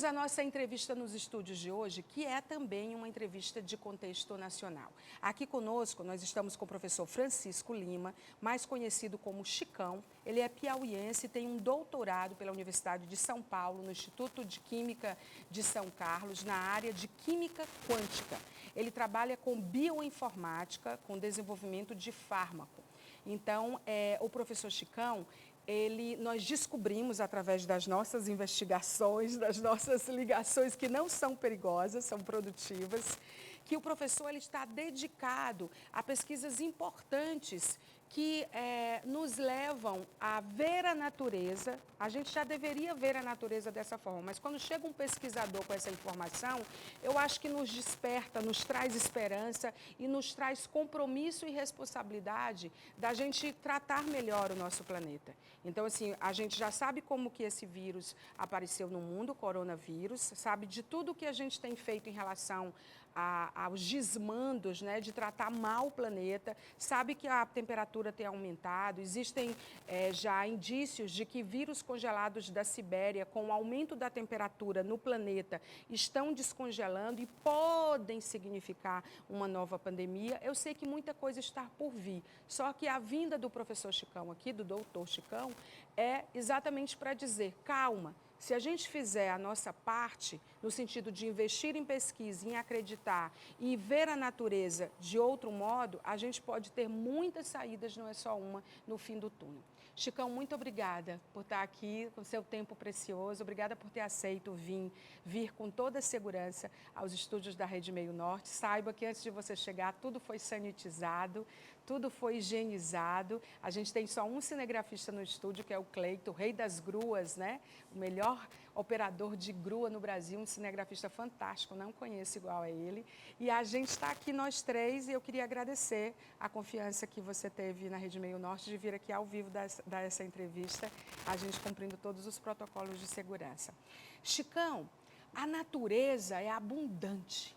A nossa entrevista nos estúdios de hoje, que é também uma entrevista de contexto nacional. Aqui conosco, nós estamos com o professor Francisco Lima, mais conhecido como Chicão. Ele é piauiense e tem um doutorado pela Universidade de São Paulo, no Instituto de Química de São Carlos, na área de Química Quântica. Ele trabalha com bioinformática, com desenvolvimento de fármaco. Então, o professor Chicão, nós descobrimos, através das nossas investigações, das nossas ligações, que não são perigosas, são produtivas, que o professor ele está dedicado a pesquisas importantes que nos levam a ver a natureza. A gente já deveria ver a natureza dessa forma, mas quando chega um pesquisador com essa informação, eu acho que nos desperta, nos traz esperança e nos traz compromisso e responsabilidade da gente tratar melhor o nosso planeta. Então, assim, a gente já sabe como que esse vírus apareceu no mundo, o coronavírus, sabe de tudo que a gente tem feito em relação aos desmandos, né, de tratar mal o planeta, sabe que a temperatura tem aumentado, existem já indícios de que vírus congelados da Sibéria, com o aumento da temperatura no planeta, estão descongelando e podem significar uma nova pandemia. Eu sei que muita coisa está por vir, só que a vinda do professor Chicão aqui, do doutor Chicão, é exatamente para dizer, calma, se a gente fizer a nossa parte, no sentido de investir em pesquisa, em acreditar e ver a natureza de outro modo, a gente pode ter muitas saídas, não é só uma, no fim do túnel. Chicão, muito obrigada por estar aqui com seu tempo precioso, obrigada por ter aceito vir com toda a segurança aos estúdios da Rede Meio Norte. Saiba que antes de você chegar, tudo foi sanitizado, tudo foi higienizado. A gente tem só um cinegrafista no estúdio, que é o Cleito, o rei das gruas, né? O melhor operador de grua no Brasil, um cinegrafista fantástico, não conheço igual a ele. E a gente está aqui, nós três, e eu queria agradecer a confiança que você teve na Rede Meio Norte de vir aqui ao vivo dar essa entrevista, a gente cumprindo todos os protocolos de segurança. Chicão, a natureza é abundante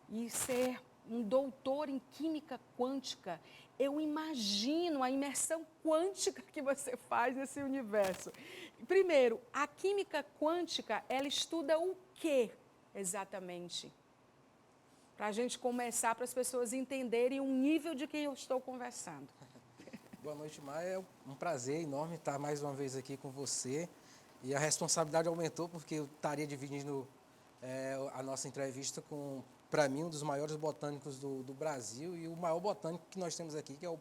e ser um doutor em química quântica, eu imagino a imersão quântica que você faz nesse universo. Primeiro, a química quântica, ela estuda o quê exatamente? Para a gente começar, para as pessoas entenderem o nível de quem eu estou conversando. Boa noite, Maia. É um prazer enorme estar mais uma vez aqui com você. E a responsabilidade aumentou porque eu estaria dividindo a nossa entrevista com, para mim, um dos maiores botânicos do Brasil e o maior botânico que nós temos aqui, que é o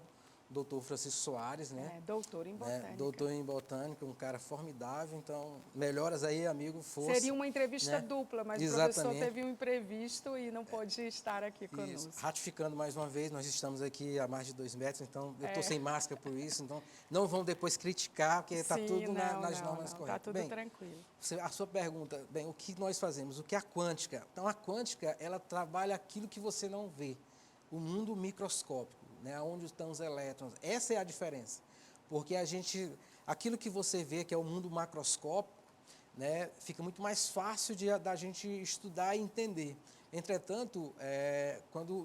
doutor Francisco Soares, né? Doutor em botânica. Doutor em botânica, um cara formidável. Então, melhoras aí, amigo, força. Seria uma entrevista dupla, mas Exatamente. O professor teve um imprevisto e não pôde estar aqui conosco. Isso. Ratificando mais uma vez, nós estamos aqui a mais de 2 metros, então eu estou sem máscara por isso, então não vão depois criticar, porque está tudo nas normas corretas. Está tudo tranquilo. A sua pergunta, bem, o que nós fazemos? O que é a quântica? Então, a quântica, ela trabalha aquilo que você não vê, o mundo microscópico, né, onde estão os elétrons. Essa é a diferença, porque aquilo que você vê, que é o mundo macroscópico, né, fica muito mais fácil da gente estudar e entender. Entretanto, quando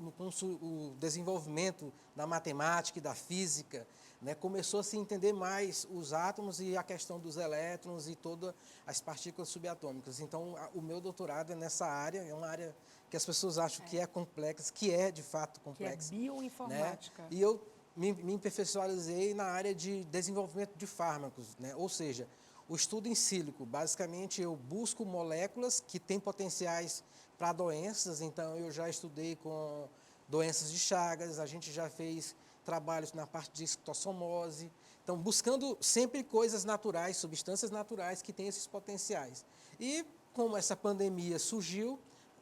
o desenvolvimento da matemática e da física, né, começou a se entender mais os átomos e a questão dos elétrons e todas as partículas subatômicas. Então, o meu doutorado é nessa área, é uma área que as pessoas acham que é complexa, que é de fato complexa. Que é bioinformática. Né? E eu me aperfeiçoei na área de desenvolvimento de fármacos, né? Ou seja, o estudo em sílico, basicamente eu busco moléculas que têm potenciais para doenças, então eu já estudei com doenças de Chagas, a gente já fez trabalhos na parte de citossomose, então buscando sempre coisas naturais, substâncias naturais que têm esses potenciais. E como essa pandemia surgiu,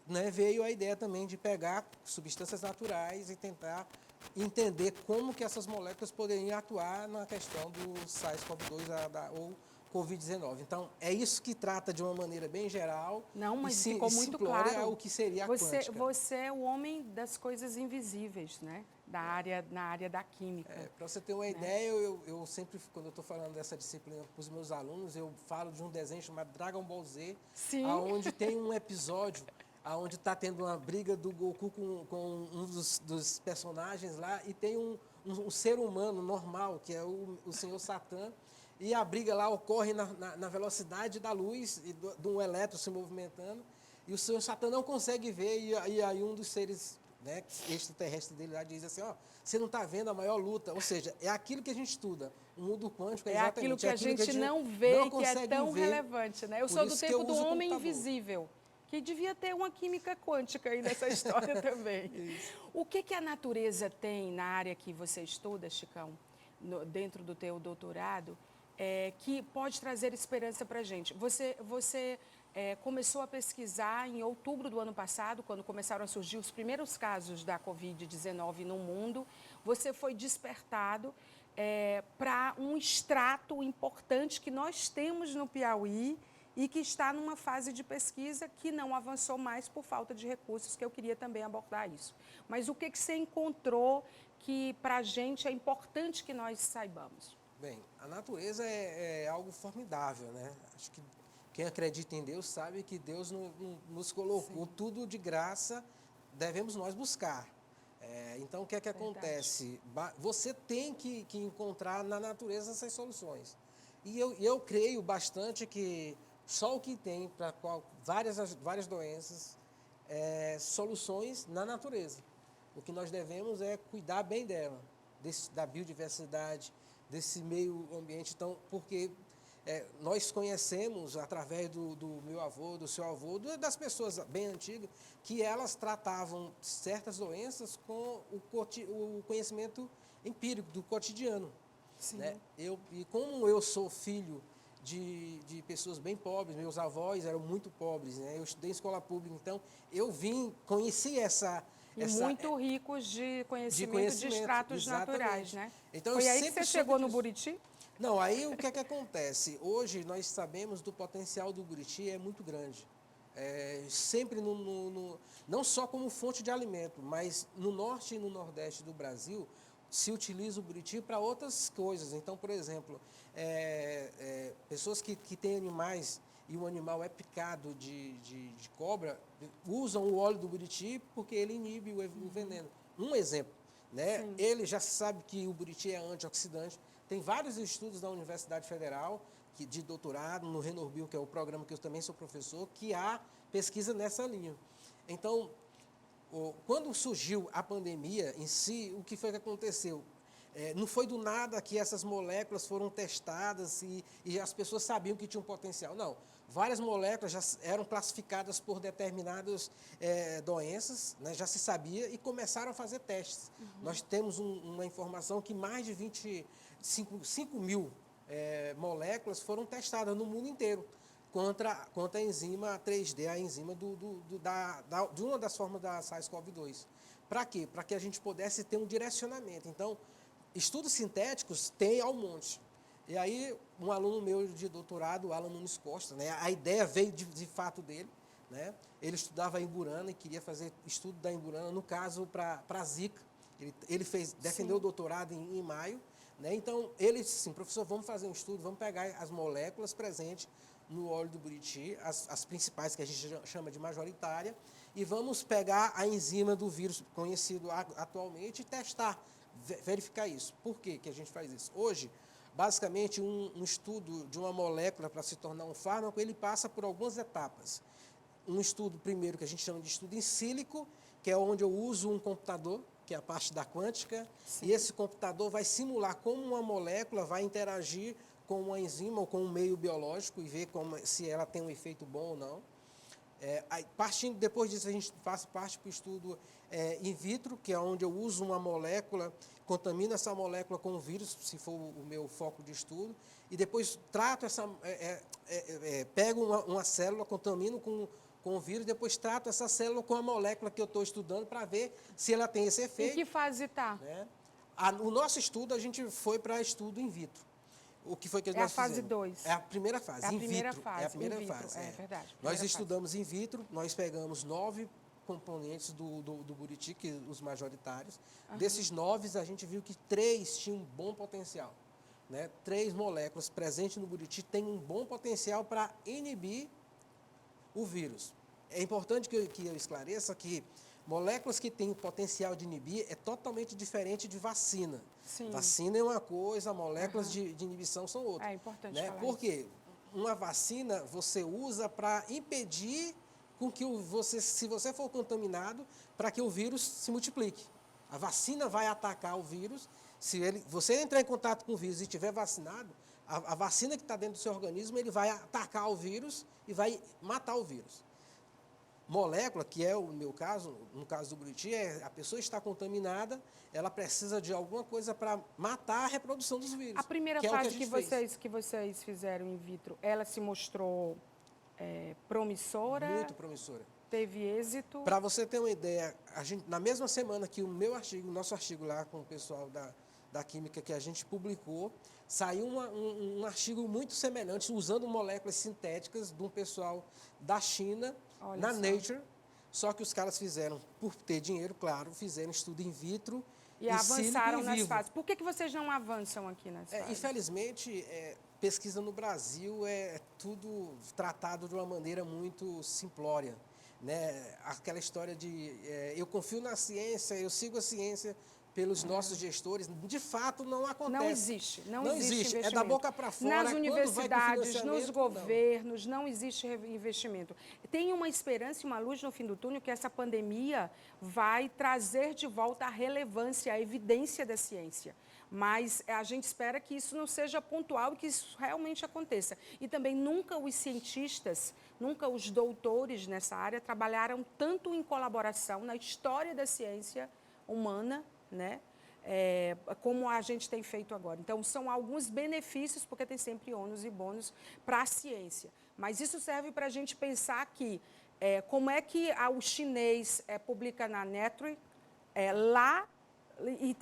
né, veio a ideia também de pegar substâncias naturais e tentar entender como que essas moléculas poderiam atuar na questão do SARS-CoV-2 ou Covid-19. Então, é isso que trata de uma maneira bem geral. Não, mas ficou muito claro. O que seria a quântica. Você é o homem das coisas invisíveis, né? Na área da química. Para você ter uma ideia, eu sempre, quando eu estou falando dessa disciplina para os meus alunos, eu falo de um desenho chamado Dragon Ball Z, onde tem um episódio onde está tendo uma briga do Goku com um dos personagens lá, e tem um ser humano normal, que é o Senhor Satã, e a briga lá ocorre na velocidade da luz e de um elétron se movimentando, e o senhor Satã não consegue ver, e aí um dos seres, né, extraterrestres dele lá diz assim, ó, você não está vendo a maior luta, ou seja, é aquilo que a gente estuda, o mundo quântico é É aquilo exatamente que a gente não vê e que é tão relevante, né? Eu sou do tempo do homem invisível, que devia ter uma química quântica aí nessa história também. O que a natureza tem na área que você estuda, Chicão, dentro do teu doutorado, que pode trazer esperança para a gente? Você começou a pesquisar em outubro do ano passado, quando começaram a surgir os primeiros casos da Covid-19 no mundo. Você foi despertado para um extrato importante que nós temos no Piauí e que está numa fase de pesquisa que não avançou mais por falta de recursos, que eu queria também abordar isso. Mas o que você encontrou que para a gente é importante que nós saibamos? Bem, a natureza é algo formidável, né? Acho que quem acredita em Deus sabe que Deus nos colocou tudo de graça, devemos nós buscar. Então, o que é que acontece? Você tem que encontrar na natureza essas soluções. E eu creio bastante que só o que tem para várias doenças soluções na natureza. O que nós devemos é cuidar bem dela, da biodiversidade, desse meio ambiente. Então, porque nós conhecemos, através do meu avô, do seu avô, das pessoas bem antigas, que elas tratavam certas doenças com o conhecimento empírico do cotidiano. Sim. Né? E como eu sou filho de pessoas bem pobres, meus avós eram muito pobres, né? Eu estudei em escola pública, então eu conheci muito ricos de conhecimento de extratos exatamente. naturais, né? Então, foi aí que você chegou no Buriti? Não, aí o que é que acontece? Hoje nós sabemos do potencial do Buriti, é muito grande. Sempre não só como fonte de alimento, mas no norte e no nordeste do Brasil se utiliza o Buriti para outras coisas. Então, por exemplo, pessoas que têm animais e o animal é picado de cobra, usam o óleo do Buriti porque ele inibe o veneno. Um exemplo, né? Ele já sabe que o Buriti é antioxidante. Tem vários estudos da Universidade Federal, de doutorado, no Renovil, que é o programa que eu também sou professor, que há pesquisa nessa linha. Então, quando surgiu a pandemia em si, o que foi que aconteceu? Não foi do nada que essas moléculas foram testadas e as pessoas sabiam que tinham potencial. Não, várias moléculas já eram classificadas por determinadas doenças, né, já se sabia, e começaram a fazer testes. Nós temos uma informação que mais de 5 mil moléculas foram testadas no mundo inteiro contra a enzima 3D, a enzima de uma das formas da SARS-CoV-2. Para quê? Para que a gente pudesse ter um direcionamento. Então, estudos sintéticos tem ao monte. E aí, um aluno meu de doutorado, o Alan Nunes Costa, né, a ideia veio de fato dele. Né? Ele estudava em Imburana e queria fazer estudo da Imburana, no caso, para a Zika. Ele defendeu o doutorado em maio. Né? Então, ele disse assim, professor, vamos fazer um estudo, vamos pegar as moléculas presentes no óleo do Buriti, as principais que a gente chama de majoritária, e vamos pegar a enzima do vírus conhecido atualmente e testar, verificar isso. Por que a gente faz isso? Hoje, basicamente, um estudo de uma molécula para se tornar um fármaco, ele passa por algumas etapas. Um estudo primeiro que a gente chama de estudo em sílico, que é onde eu uso um computador, que é a parte da quântica, e esse computador vai simular como uma molécula vai interagir com uma enzima ou com um meio biológico e ver se ela tem um efeito bom ou não. Depois disso, a gente parte para o estudo in vitro, que é onde eu uso uma molécula, contamino essa molécula com o vírus, se for o meu foco de estudo, e depois trato pego uma célula, contamino com o vírus, depois trato essa célula com a molécula que eu estou estudando para ver se ela tem esse efeito. Em que fase está? Né? O nosso estudo, a gente foi para estudo in vitro. O que foi que nós a fase fizemos? 2. É a primeira fase, in vitro. É a primeira fase. É verdade. Nós estudamos in vitro, nós pegamos 9 componentes do Buriti, os majoritários. Desses 9, a gente viu que 3 tinham um bom potencial. Né? 3 moléculas presentes no Buriti têm um bom potencial para inibir o vírus. É importante que eu esclareça que Moléculas que têm o potencial de inibir é totalmente diferente de vacina. Sim. Vacina é uma coisa, moléculas de inibição são outra. É importante Né? falar Por isso. quê? Uma vacina você usa para impedir com que se você for contaminado, para que o vírus se multiplique. A vacina vai atacar o vírus. Se você entrar em contato com o vírus e estiver vacinado, a vacina que está dentro do seu organismo, ele vai atacar o vírus e vai matar o vírus. Molécula, que é o meu caso, no caso do Buriti, a pessoa está contaminada, ela precisa de alguma coisa para matar a reprodução dos vírus. A primeira que fase é o que vocês fizeram in vitro, ela se mostrou promissora? Muito promissora. Teve êxito? Para você ter uma ideia, na mesma semana que o nosso artigo lá com o pessoal da Química que a gente publicou, saiu um artigo muito semelhante, usando moléculas sintéticas de um pessoal da China, Olha na só. Nature, só que os caras fizeram, por ter dinheiro, claro, fizeram estudo in vitro E em avançaram sílico e nas vivo. fases. Por que vocês não avançam aqui nas fases? Infelizmente, pesquisa no Brasil é tudo tratado de uma maneira muito simplória. Né? Aquela história de eu confio na ciência, eu sigo a ciência pelos nossos gestores, de fato não acontece. Não existe, não existe investimento. É da boca para fora. Nas quando universidades, vai com nos governos, não existe investimento. Tem uma esperança e uma luz no fim do túnel que essa pandemia vai trazer de volta a relevância, a evidência da ciência. Mas a gente espera que isso não seja pontual e que isso realmente aconteça. E também nunca os cientistas, nunca os doutores nessa área trabalharam tanto em colaboração na história da ciência humana, né? Como a gente tem feito agora. Então, são alguns benefícios, porque tem sempre ônus e bônus para a ciência. Mas isso serve para a gente pensar que como é que o chinês publica na Nature lá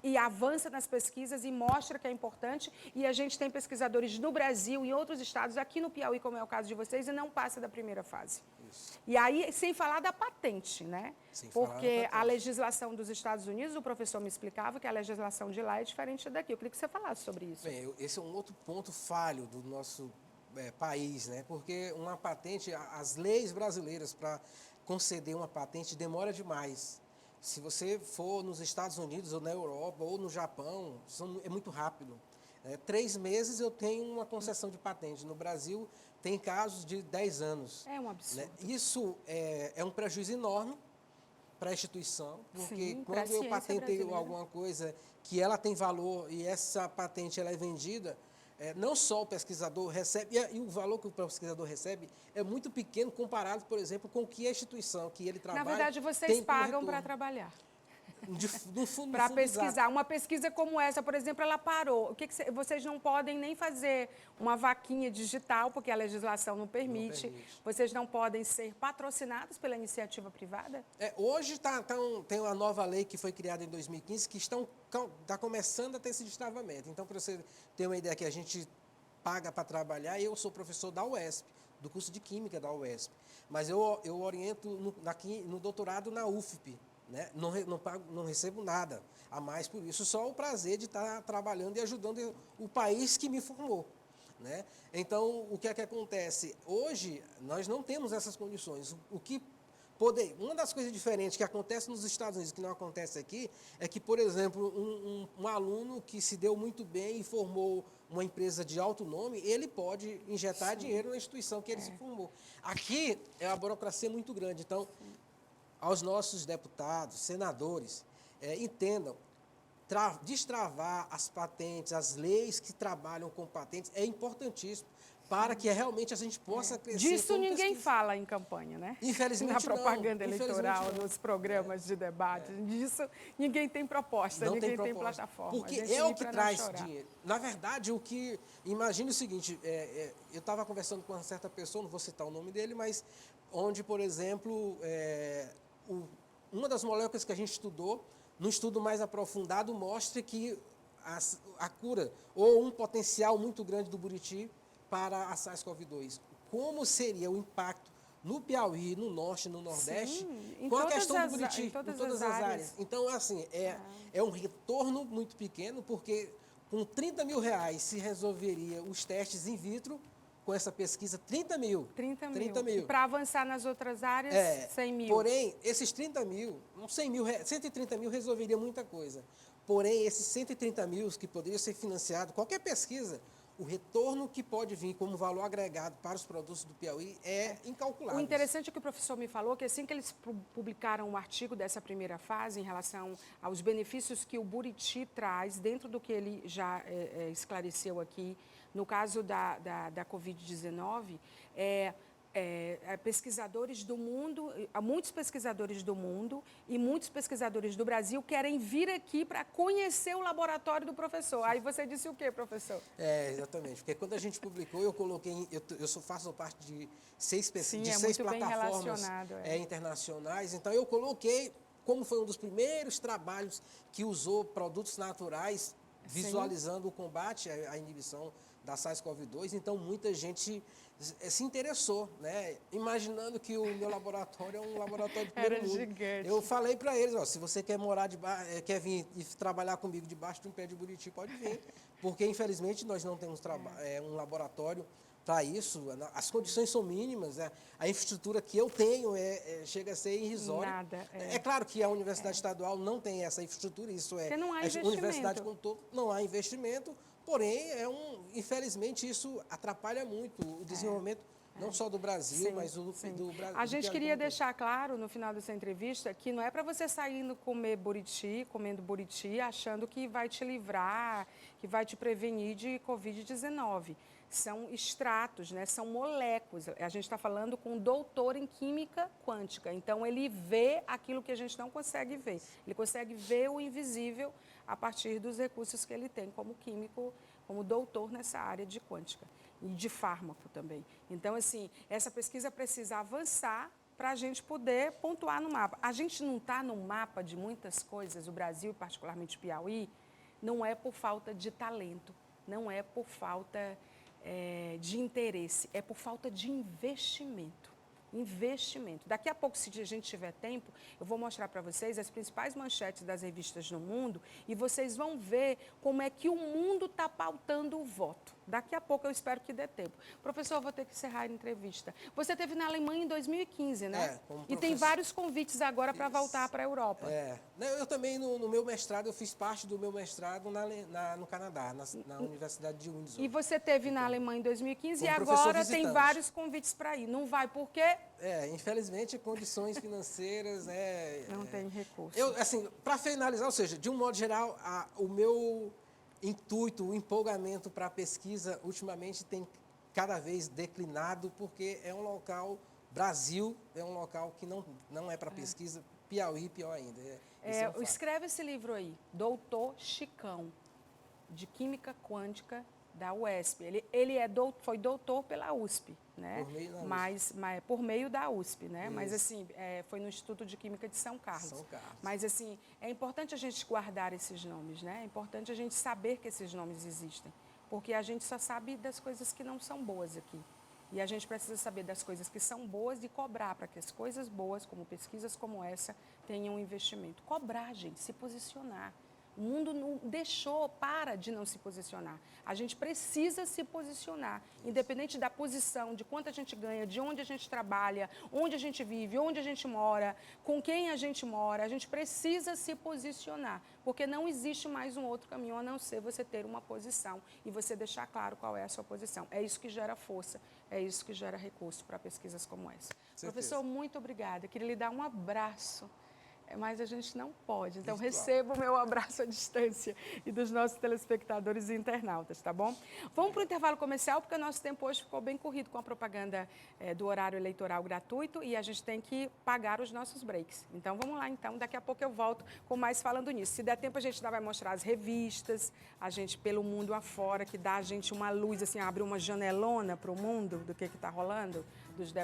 e avança nas pesquisas e mostra que é importante, e a gente tem pesquisadores no Brasil e em outros estados, aqui no Piauí, como é o caso de vocês, e não passa da primeira fase. Isso. E aí, sem falar da patente, né? Sem falar da Porque patente. a legislação dos Estados Unidos, o professor me explicava que a legislação de lá é diferente daqui. Eu queria que você falasse sobre isso. Bem, esse é um outro ponto falho do nosso país, né? Porque uma patente, as leis brasileiras para conceder uma patente demora demais. Se você for nos Estados Unidos ou na Europa ou no Japão, é muito rápido. 3 meses eu tenho uma concessão de patente. No Brasil, tem casos de 10 anos. É um absurdo. Né? Isso é um prejuízo enorme para a instituição, porque Sim, pra quando eu ciência patenteio brasileira. alguma coisa que ela tem valor e essa patente ela é vendida, não só o pesquisador recebe, e o valor que o pesquisador recebe é muito pequeno comparado, por exemplo, com o que a instituição que ele trabalha. Na verdade, vocês tem como pagam retorno. para trabalhar. No fundo, Para exato. pesquisar. Uma pesquisa como essa, por exemplo, ela parou. O que vocês não podem nem fazer uma vaquinha digital, porque a legislação não permite. Vocês não podem ser patrocinados pela iniciativa privada? Hoje tem uma nova lei que foi criada em 2015 que está começando a ter esse destravamento. Então, para você ter uma ideia que a gente paga para trabalhar, eu sou professor da UESP, do curso de Química da UESP. Mas eu oriento no doutorado na UFP. Né? Não recebo nada a mais por isso, só o prazer de estar trabalhando e ajudando o país que me formou. Né? Então, o que é que acontece? Hoje, nós não temos essas condições. Uma das coisas diferentes que acontece nos Estados Unidos, que não acontece aqui, é que, por exemplo, um aluno que se deu muito bem e formou uma empresa de alto nome, ele pode injetar dinheiro na instituição que ele se formou. Aqui é uma burocracia muito grande. Então, aos nossos deputados, senadores, entendam, destravar as patentes, as leis que trabalham com patentes é importantíssimo para que realmente a gente possa crescer. Disso ninguém fala em campanha, né? Infelizmente na propaganda não. eleitoral, Infelizmente, não. nos programas de debate. Disso ninguém tem proposta, Não ninguém tem tem proposta. plataforma. Porque é o que traz dinheiro. Na verdade, imagine o seguinte, eu estava conversando com uma certa pessoa, não vou citar o nome dele, mas onde, por exemplo, uma das moléculas que a gente estudou, num estudo mais aprofundado, mostra que a cura ou um potencial muito grande do buriti para a SARS-CoV-2. Como seria o impacto no Piauí, no Norte, no Nordeste, com a questão do buriti, em todas as áreas. Então, assim, é um retorno muito pequeno, porque com R$30 mil se resolveria os testes in vitro com essa pesquisa 30 mil. 30 mil. 30 mil. E para avançar nas outras áreas, 100 mil. Porém, esses 30 mil, 130 mil resolveria muita coisa. Porém, esses 130 mil que poderiam ser financiados, qualquer pesquisa, o retorno que pode vir como valor agregado para os produtos do Piauí é incalculável. O interessante é que o professor me falou que assim que eles publicaram o artigo dessa primeira fase em relação aos benefícios que o Buriti traz, dentro do que ele já esclareceu aqui, no caso da Covid-19, pesquisadores do mundo, muitos pesquisadores do mundo e muitos pesquisadores do Brasil querem vir aqui para conhecer o laboratório do professor. Aí você disse o quê, professor? Exatamente, porque quando a gente publicou, eu coloquei, faço parte de seis plataformas internacionais, então eu coloquei, como foi um dos primeiros trabalhos que usou produtos naturais, visualizando o combate à inibição da SARS-CoV-2, então muita gente se interessou, né? Imaginando que o meu laboratório é um laboratório de primeiro mundo. Gigante. Eu falei para eles, ó, se você quer quer vir e trabalhar comigo debaixo de um pé de buriti, pode vir, porque infelizmente nós não temos um laboratório para isso, as condições são mínimas, né? A infraestrutura que eu tenho chega a ser irrisória. Nada. É claro que a Universidade Estadual não tem essa infraestrutura, isso porque não há a universidade como todo, não há investimento. Porém, infelizmente, isso atrapalha muito o desenvolvimento, não só do Brasil, mas do Brasil. A gente queria deixar claro, no final dessa entrevista, que não é para você sair indo comendo buriti, achando que vai te livrar, que vai te prevenir de Covid-19. São extratos, né? São moléculas. A gente está falando com um doutor em química quântica. Então, ele vê aquilo que a gente não consegue ver. Ele consegue ver o invisível a partir dos recursos que ele tem como químico, como doutor nessa área de quântica e de fármaco também. Então, assim, essa pesquisa precisa avançar para a gente poder pontuar no mapa. A gente não está no mapa de muitas coisas, o Brasil, particularmente Piauí, não é por falta de talento, não é por falta de interesse, é por falta de investimento. Daqui a pouco, se a gente tiver tempo, eu vou mostrar para vocês as principais manchetes das revistas no mundo e vocês vão ver como é que o mundo está pautando o voto. Daqui a pouco eu espero que dê tempo. Professor, eu vou ter que encerrar a entrevista. Você esteve na Alemanha em 2015, né? E tem vários convites agora para voltar para a Europa. Eu também, no meu mestrado, eu fiz parte do meu mestrado no Canadá, na Universidade de Windsor. E você esteve na Alemanha em 2015 e agora tem vários convites para ir. Não vai por quê? Infelizmente, condições financeiras... não tem recurso. Para finalizar, ou seja, de um modo geral, o meu intuito, o empolgamento para a pesquisa, ultimamente, tem cada vez declinado, porque é um local... Brasil é um local que não é para pesquisa, Piauí, pior ainda. Escreve esse livro aí, Doutor Chicão, de Química Quântica, da UESP. Ele foi doutor pela USP, né? Por meio da USP, né? Isso. Mas assim, foi no Instituto de Química de São Carlos. Mas assim, é importante a gente guardar esses nomes, né? É importante a gente saber que esses nomes existem, porque a gente só sabe das coisas que não são boas aqui. E a gente precisa saber das coisas que são boas e cobrar para que as coisas boas, como pesquisas como essa, tenham investimento. Cobrar, gente, se posicionar. O mundo não para de não se posicionar. A gente precisa se posicionar, independente da posição, de quanto a gente ganha, de onde a gente trabalha, onde a gente vive, onde a gente mora, com quem a gente precisa se posicionar, porque não existe mais um outro caminho a não ser você ter uma posição e você deixar claro qual é a sua posição. É isso que gera força, é isso que gera recurso para pesquisas como essa. Professor, muito obrigada. Eu queria lhe dar um abraço. Mas a gente não pode. Então, receba o meu abraço à distância e dos nossos telespectadores e internautas, tá bom? Vamos para o intervalo comercial, porque o nosso tempo hoje ficou bem corrido com a propaganda do horário eleitoral gratuito e a gente tem que pagar os nossos breaks. Então, vamos lá, então. Daqui a pouco eu volto com mais falando nisso. Se der tempo, a gente ainda vai mostrar as revistas, a gente pelo mundo afora, que dá a gente uma luz, assim, abre uma janelona para o mundo do que está rolando, dos debates.